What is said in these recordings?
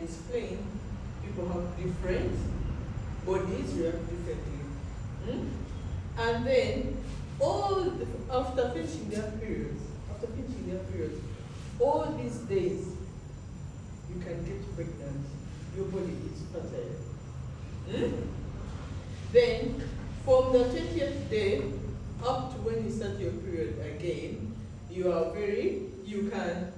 explained, people have different bodies, react differently. And then, after finishing their periods, all these days, you can get pregnant. Your body is fertile. Then, from the 20th day up to when you start your period again, you can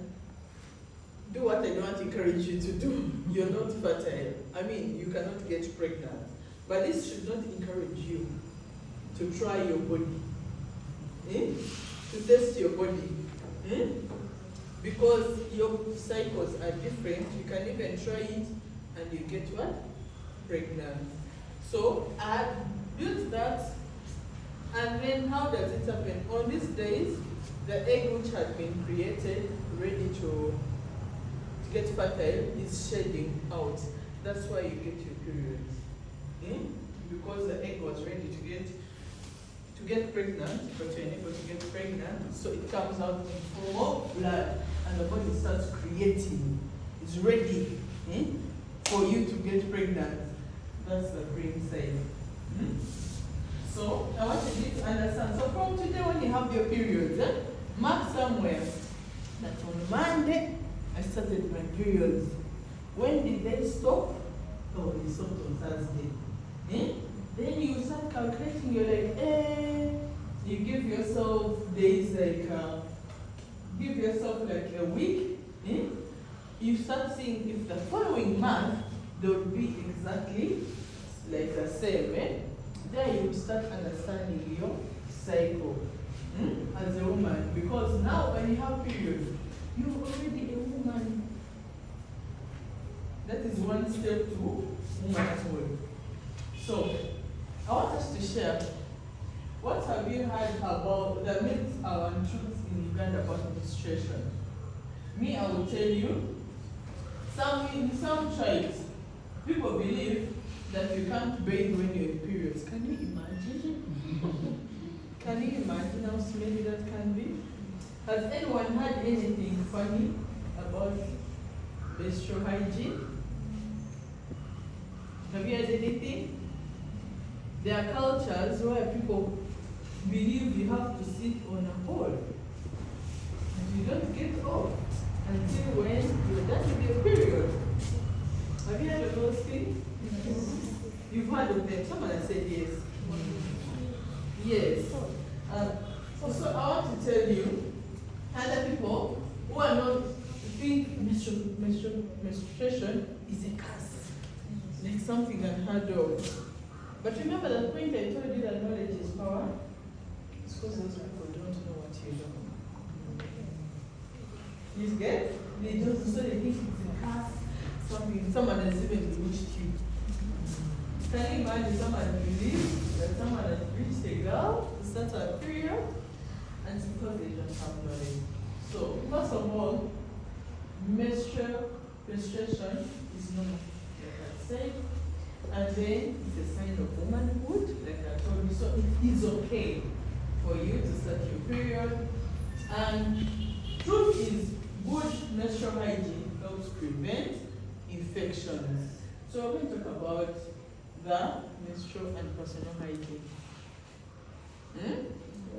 do what I don't encourage you to do. You're not fertile. I mean, you cannot get pregnant. But this should not encourage you to try your body, to test your body. Because your cycles are different. You can even try it and you get what? Pregnant. So I built that, and then how does it happen? On these days, the egg which had been created, ready to get fertile, is shedding out. That's why you get your periods. Because the egg was ready to get pregnant, but you're unable to get pregnant, so it comes out in form of blood, and the body starts creating. It's ready for you to get pregnant. That's the brain side. So I want you to understand. So from today, when you have your periods, mark somewhere that on Monday I started my periods. When did they stop? Oh, they stopped on Thursday. Then you start calculating. You're like, you give yourself days give yourself like a week. You start seeing if the following month they would be exactly like the same. There you start understanding your cycle as a woman, because now when you have period, you're already a woman. That is one step to womanhood. So I want us to share, what have you heard about the myths and truths in Uganda about menstruation? Me, I will tell you, in some tribes, people believe that you can't bathe when you're in periods. Can you imagine? Can you imagine how smelly that can be? Has anyone heard anything funny about menstrual hygiene? Have you heard anything? There are cultures where people believe you have to sit on a pole and you don't get off until when you're done with your period. Have you heard of those things? You've heard of them. Someone has said yes. Yes. So I want to tell you, other people who are not think menstruation is a curse, like something unheard of. But remember that point I told you that knowledge is power? It's because those people don't know what you know. You get? They just so they think it's a curse, something someone has even bewitched you. Can you imagine someone believes that someone has reached a girl to start her period, and it's because they don't have knowledge. So, first of all, menstruation is normal, like I said, and then it's a sign of womanhood, like I told you. So it is okay for you to start your period. And truth is, good menstrual hygiene helps prevent infections. So we're going to talk about the menstrual and personal hygiene.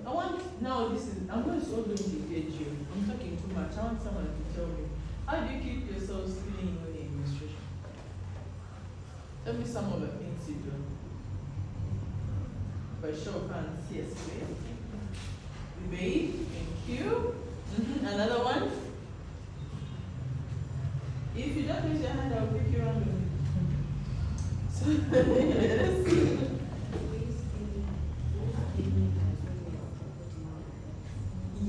I'm going to engage you. I'm talking too much. I want someone to tell me, how do you keep yourselves clean when you're in menstruation? Tell me some of the things you do. By show of hands, yes, please. You bathe, thank you. Another one. If you don't raise your hand, I'll pick you randomly. Yes.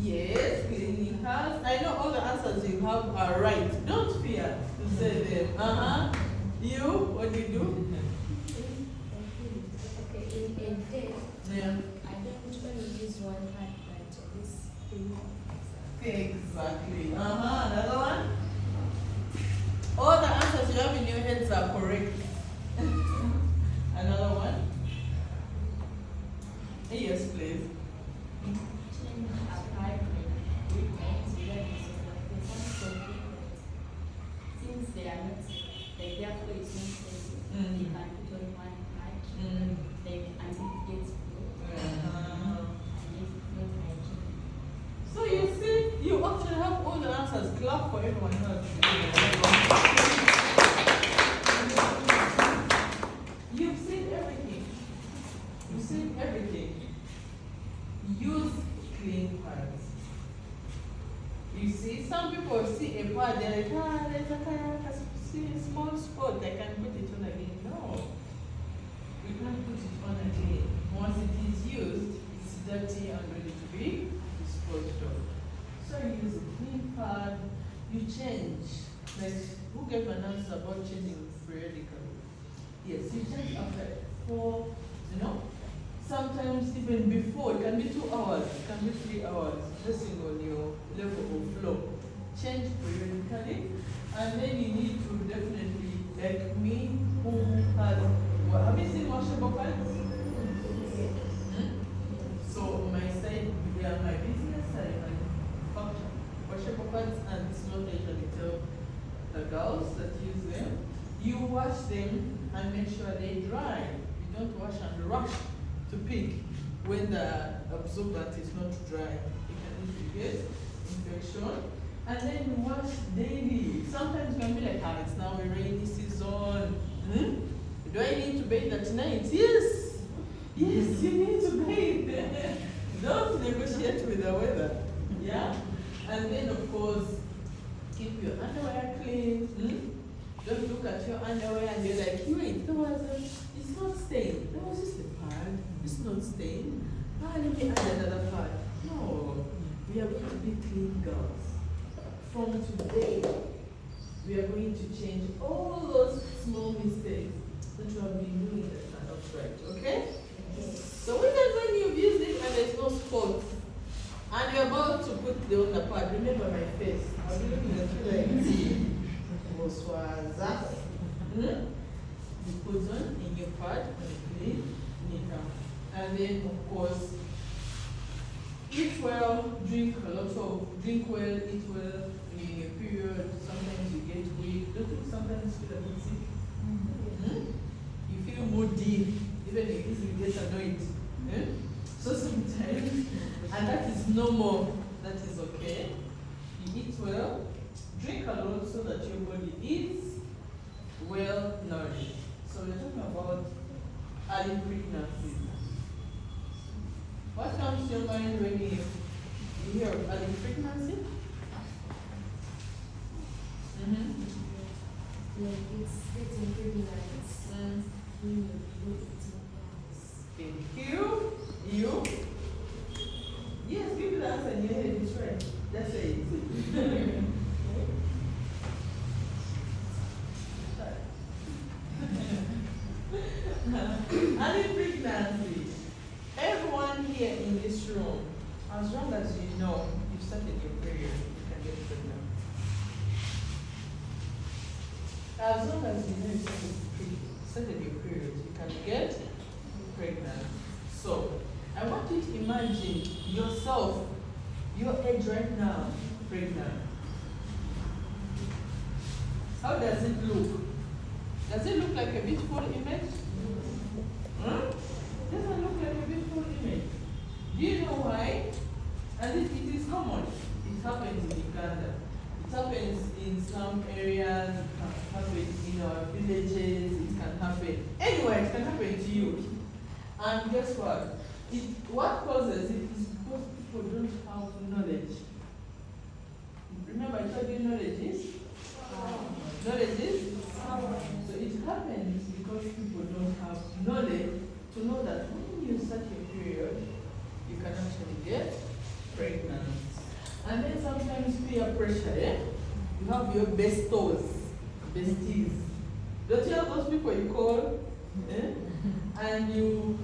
Yes, cleaning house. I know all the answers you have are right. Don't fear to say them. You, what do you do? Okay, in a day, Yeah. I don't usually use one hand, but this thing. Exactly. Another one? All the answers you have in your heads are correct. Another one? Yes, please. Since they are not about changing periodically. Yes, you change after 4, sometimes even before, it can be 2 hours, it can be 3 hours, depending on your level of flow. Change periodically, and then you need to definitely, like me, who has, have you seen washable pads? So on my side, my business, I function washable pads, and it's not usually tell the girls that use them. You wash them and make sure they dry. You don't wash and rush to pick when the absorbent is not dry. You can easily get infection. And then you wash daily. Sometimes you can be like, it's now a rainy season. Do I need to bathe at night? Yes. Yes, you need to bathe. Don't negotiate with the weather. Yeah? And then, of course, keep your underwear clean. Don't look at your underwear and you're like, wait, it's not stained. There was just a pad. It's not stained. Let me add another pad. No, we are going to be clean girls. From today, we are going to change all those small mistakes that you have been doing that are not right, okay? So when you've used it and there's no spots, and you're about to put the other pad, remember my face. I'll be looking at you like, Boswaza. You put on in your pad, clean, and then of course, eat well, drink well, eat well. In your period, sometimes you get weak. Don't you sometimes feel a bit sick? You feel moody, even if you get annoyed. So sometimes, and that is normal. That is okay. You eat well, drink a lot so that your body is well nourished. So we're talking about early pregnancy. What comes to your mind when you hear of early pregnancy? Like it's improving like it's Thank you. You? Yes, give me the answer in your head. It's right. That's it. Early pregnancy. Everyone here in this room, as long as you know you've started your period, you can get pregnant. As long as you know you started your period, you can get pregnant. So, I want you to imagine yourself, your age right now, pregnant. How does it look? Does it look like a beautiful image? Doesn't look like a beautiful image. Do you know why? And it is common. It happens in Uganda. It happens in some areas. It can happen in our villages. It can happen anywhere. It can happen to you. And guess what? What causes it is because people don't have knowledge. Remember, I told you knowledge is? Knowledge is? So it happens because people don't have knowledge to know that when you start your period, you can actually get pregnant. And then sometimes peer pressure, You have your besties. Don't you have those people you call? And you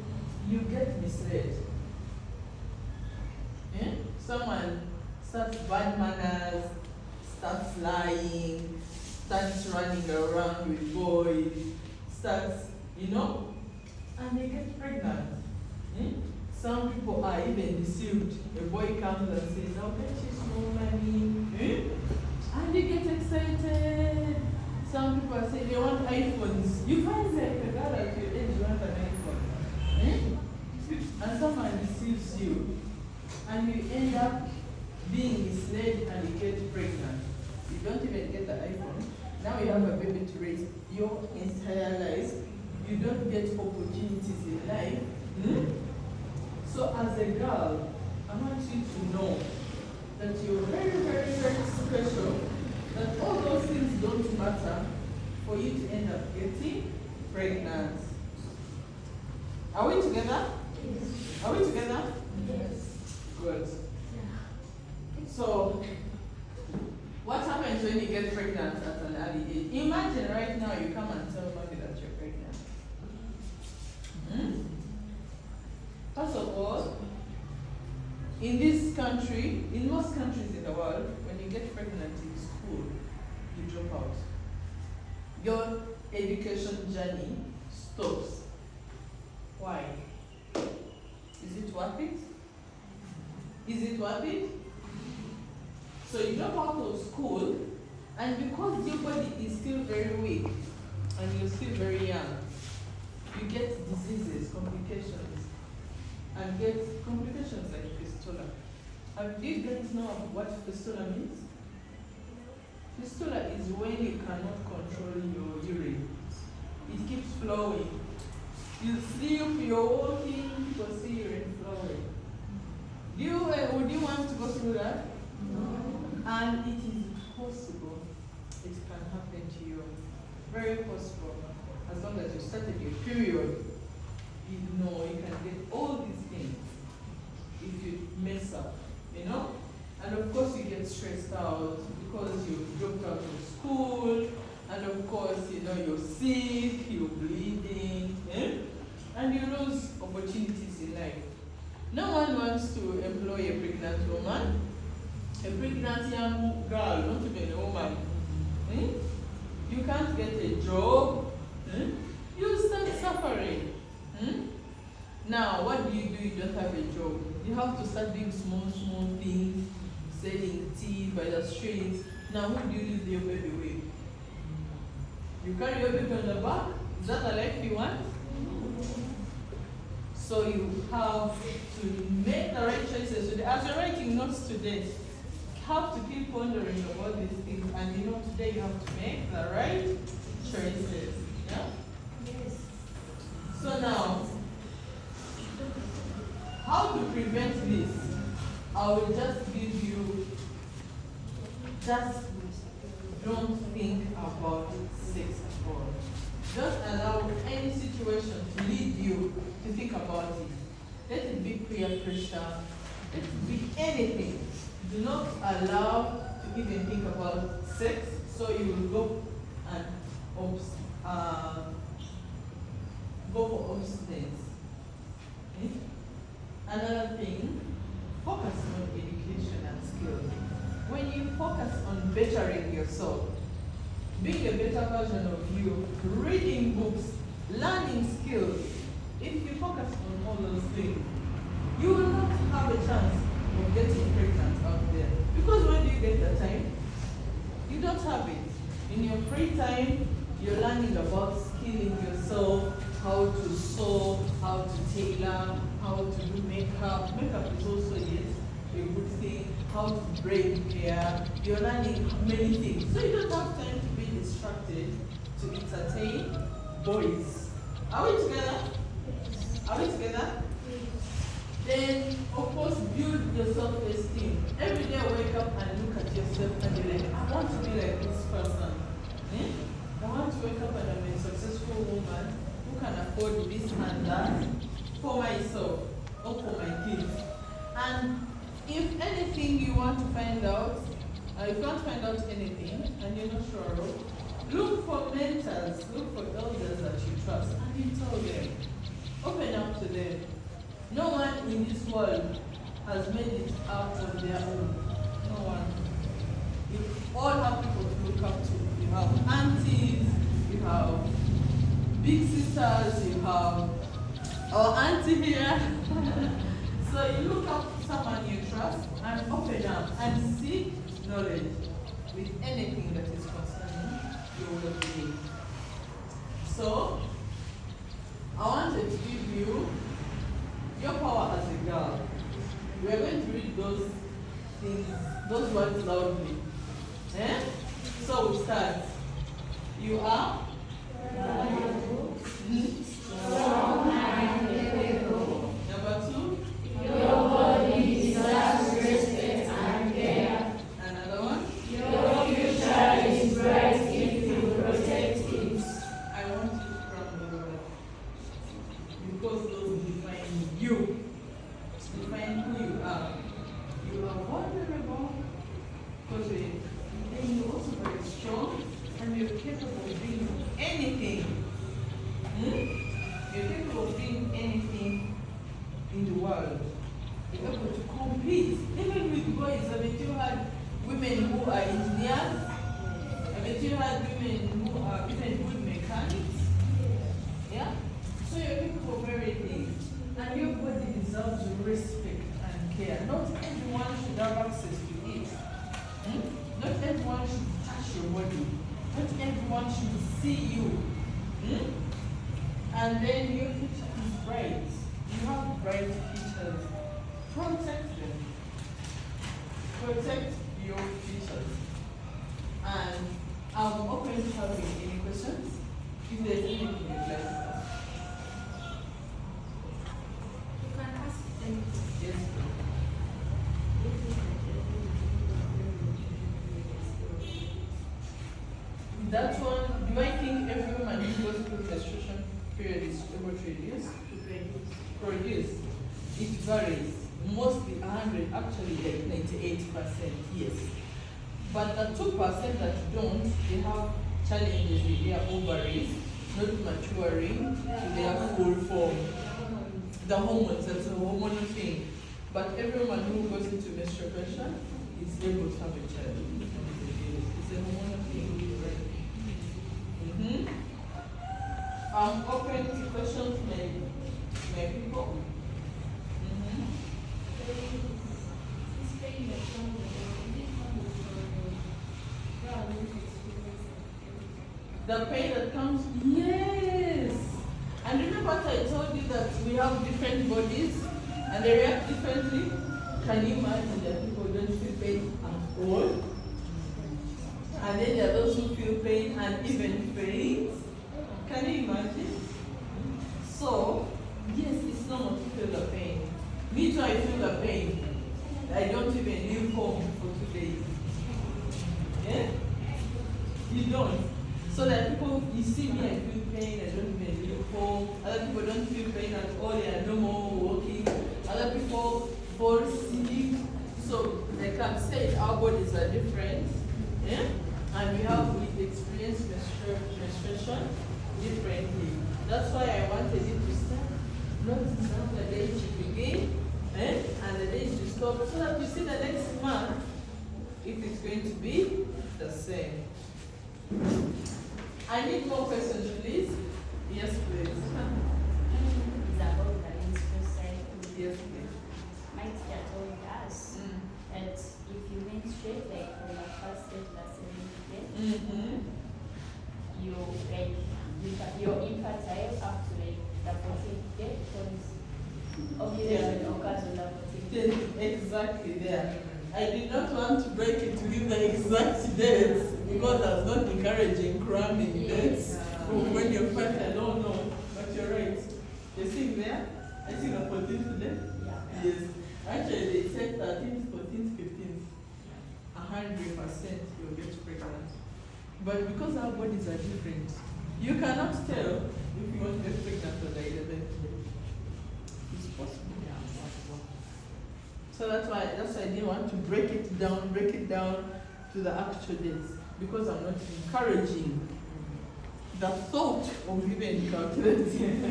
get misled. Someone starts bad manners, starts lying, starts running around with boys, starts, and they get pregnant. Some people are even deceived. A boy comes and says, I'll get you small money. And they get excited. Some people say they want iPhones. You find like a girl at your age wants an iPhone. And someone deceives you. And you end up being misled and you get pregnant. You don't even get the iPhone. Now you have a baby to raise your entire life. You don't get opportunities in life. So as a girl, I want you to know that you're very, very, very special. That all those things don't matter for you to end up getting pregnant. Are we together? Yes. Are we together? Yes. Good. So, what happens when you get pregnant at an early age. Imagine right now you come and tell mommy that you're pregnant. First of all, in this country, in most countries in the world, when you get pregnant in school, you drop out. Your education journey stops. Why? Is it worth it? Is it worth it? So you drop out of school, and because your body is still very weak and you're still very young, you get diseases, complications, and get complications like fistula. Do you guys know what fistula means? Fistula is when you cannot control your urine. It keeps flowing. You sleep, you're walking, people see urine flowing. Would you want to go through that? No. And it is possible. It can happen to you. Very possible. As long as you started your period, you know you can get all these things if you mess up, you know? And of course you get stressed out because you dropped out of school, and of course, you know, you're sick, you're bleeding, and you lose opportunities in life. No one wants to employ a pregnant woman, a pregnant young girl, not even a woman. You can't get a job. You start suffering. Now, what do? You don't have a job. You have to start doing small things, selling tea by the streets. Now, who do you leave your baby with? You carry your baby on the back? Is that the life you want? So you have to make the right choices today. As you're writing notes today, you have to keep pondering about these things, and you know today you have to make the right choices. Yeah? Yes. So now, how to prevent this? I will just give you, just don't think about sex at all. Don't allow any situation to lead you to think about it. Let it be peer pressure, let it be anything. Do not allow to even think about sex, so you will go and go for abstinence. Okay? Another thing, focus on education and skills. When you focus on bettering yourself, being a better version of you, reading books, learning skills, if you focus on all those things, you will not have a chance of getting pregnant out there. Because when do you get the time? You don't have it. In your free time, you're learning about skilling yourself, how to sew, how to tailor, how to do makeup. Makeup is also, yes, a good thing. How to braid hair. You're learning many things. So you don't have time to be distracted to entertain boys. Are we together? Are we together? Then, of course, build your self-esteem. Every day wake up and look at yourself and be like, I want to be like this person. I want to wake up and I'm a successful woman who can afford this and that for myself or for my kids. And if anything you want to find out, if you want to find out anything and you're not sure of, look for mentors, look for elders that you trust, and you tell them. Open up to them. No one in this world has made it out on their own. No one. You all have people to look up to. You have aunties, you have big sisters, you have our auntie here. So you look up to someone you trust and open up and seek knowledge with anything that is concerning your well-being. So, I wanted to give you your power as a girl. We are going to read those things, those words loudly. So we start. You are Strong and capable. Number 2. Your body deserves respect and care. Another one. Your future is bright if you protect it. I want you to cram those words because those define you. Define who you are. You are vulnerable, but then you're also very strong, and you're see you. And then your feature is bright. You have bright features. Protect them. Protect your features. And I'm open to having any questions. If there's anything you'd like to ask. You can ask them. Yes. That one, do I think every woman who goes through menstruation period is able to reduce? Produce. It varies. Mostly 100, actually like 98%, yes. But the 2% that don't, they have challenges with their ovaries, not maturing to their full form. The hormones, that's a hormonal thing. But everyone who goes into menstruation is able to have a child. It's a hormonal thing. I'm open to questions, my people. The pain that comes, yes. And remember what I told you that we have different bodies and they react differently. Can you imagine that people don't feel pain at all? And then there are those who feel pain and even faint. Can you imagine? So, yes, it's normal to feel the pain. Me too, I feel the pain. I don't even leave home for 2 days. Yeah? You don't. So that people, you see me, I feel pain, I don't even leave home. Other people don't feel pain at all, they are no more walking. Other people fall sick. So, like I said, our bodies are different. Yeah? And we experience menstruation differently. That's why I wanted it to start. Not the day to begin, and the day to stop, so that you see the next month if it's going to be the same. I need more questions, please. Yes, please. It's about the menstrual cycle. Yes, please. My teacher told us that if you menstruate like from the first day to the seventh day, you're infertile up to like the 14th day because ovulation occurs on the 14th day. Exactly there. I did not want to break it to give the exact dates because I was not encouraging cramming dates when you're pregnant. I don't know, but you're right. You see there? I see the 14th day. Yeah. Yes. Actually, they said 13th, 14th, 15th. 100% you'll get pregnant. But because our bodies are different, you cannot tell if you want to get pregnant on the 11th day. It's possible. So that's why I didn't want to break it down to the actual dates, because I'm not encouraging the thought of even calculating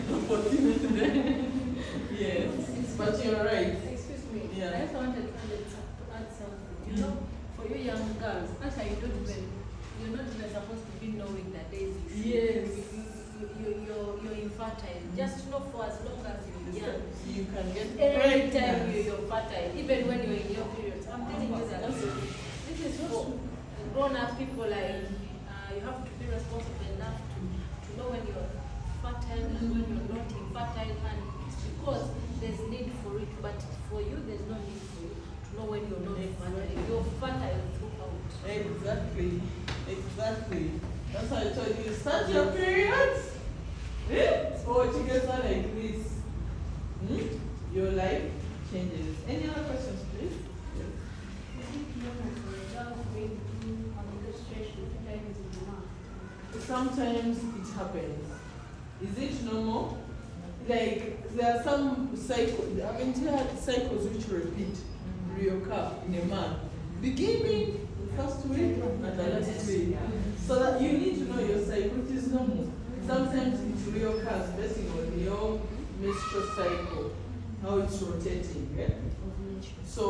the 14th day. Yes, but you're right. Excuse me. Yeah. I just wanted to add something. You know, for you young girls, actually you're not even supposed to be knowing the days Yes. you're infertile. Just know for as long as you're young. You can get Anytime pregnant. you're fertile, even when you're in your period. I'm telling you that this is for grown-up people. Like you have to be responsible enough to know when you're fertile and when you're not infertile, and it's because there's need for it. But for you, there's no need for you to know when you're not fertile. You're fertile throughout. Exactly. That's why I told you, start your periods. Or together like this. Your life changes. Any other questions, please? Yes. Sometimes it happens. Is it normal? Like there are some cycles. I mean, there are cycles which reoccur in a month, beginning the first week and the last week. So that you need to know your cycle. It is normal. Sometimes it reoccurs based on your menstrual cycle, how it's rotating. Yeah? So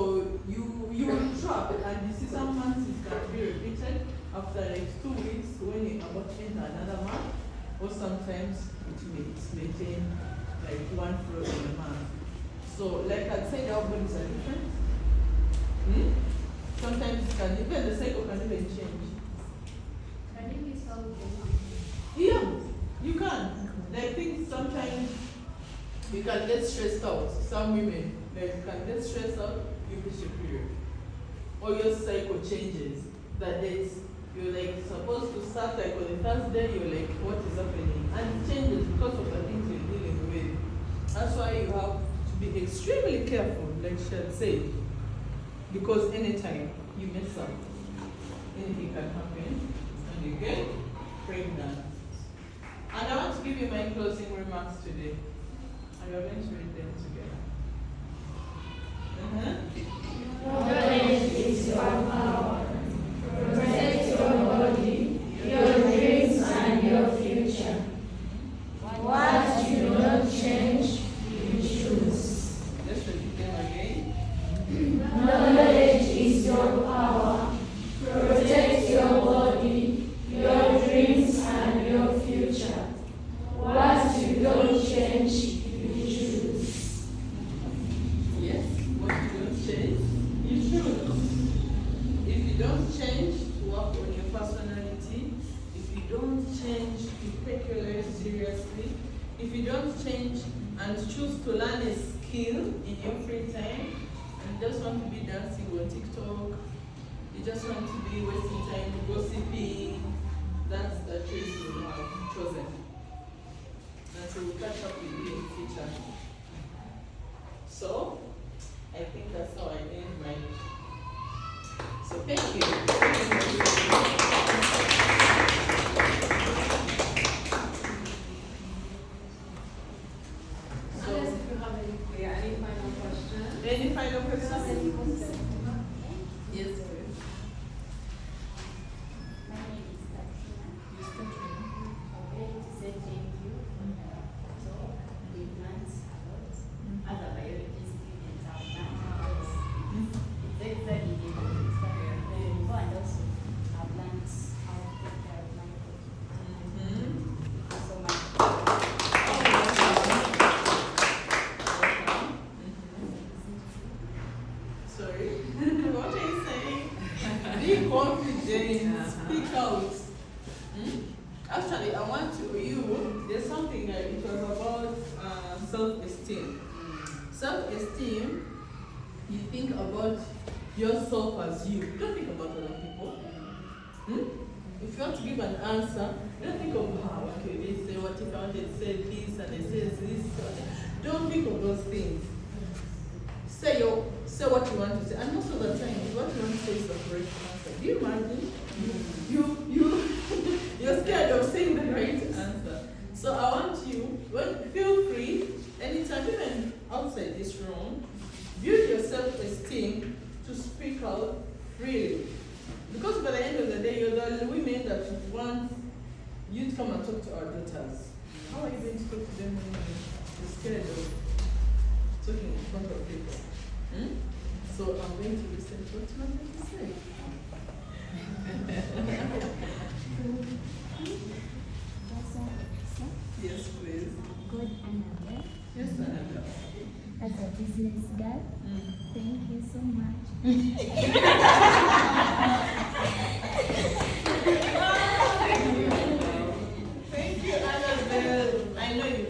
you will track, and you see some months it can be repeated after like 2 weeks when you about to enter another month, or sometimes it's maintained like one flow in a month. So like I said, our bodies are different. Sometimes it can even the cycle can even change. Can you miss out the month? can get stressed out. Some women, like, you can get stressed out, you miss your period. Or your cycle changes. That is, you're like supposed to start like on the first day, you're like, what is happening? And it changes because of the things you're dealing with. That's why you have to be extremely careful, like she had said. Because anytime you mess up, anything can happen and you get pregnant. And I want to give you my closing remarks today. And we're going to read them together. Knowledge is your power. Protect your body, your dreams, and your future. What you don't change, you choose. Let's repeat them again. Knowledge is your power. Protect your body, your dreams, and your future. What you don't change, you choose. Yes, what you don't change, you choose. If you don't change to work on your personality, if you don't change to take your life seriously, if you don't change and choose to learn a skill in your free time, and you just want to be dancing on TikTok, you just want to be wasting time gossiping, that's the choice you have chosen. And so we'll catch up with you in the future. So, I think that's how I end my. So, thank you. So, Unless if you have any final question. any final questions? Yes, sir. My name is Katrina. You start with me. I'm ready to say thank you. So, we learned a lot. As a biology student, I've learned a lot. It's exactly the and also I've learned how to take care of my body. Mhm. So much. Sorry. What are you saying? Be confident. Speak out. Actually, I want to there's something that it was about self-esteem. Self-esteem, you think about yourself as you. You don't think about other people. If you want to give an answer, don't think of how okay, they say what if I wanted to say this and they say this. Don't think of those things. Say what you want to say, and most of the time, what you want to say is the correct answer. Do you imagine? You're scared of saying the right answer. So I want you, feel free, anytime, even outside this room, build your self-esteem to speak out freely. Because by the end of the day, you're the women that want you to come and talk to our daughters. How are you going to talk to them when you're scared of talking in front of people? So I'm going to listen to what you want to say. Yes, please. Good Annabelle, Yes, Annabelle. as a business girl, thank you so much. Thank you, Annabelle. I know you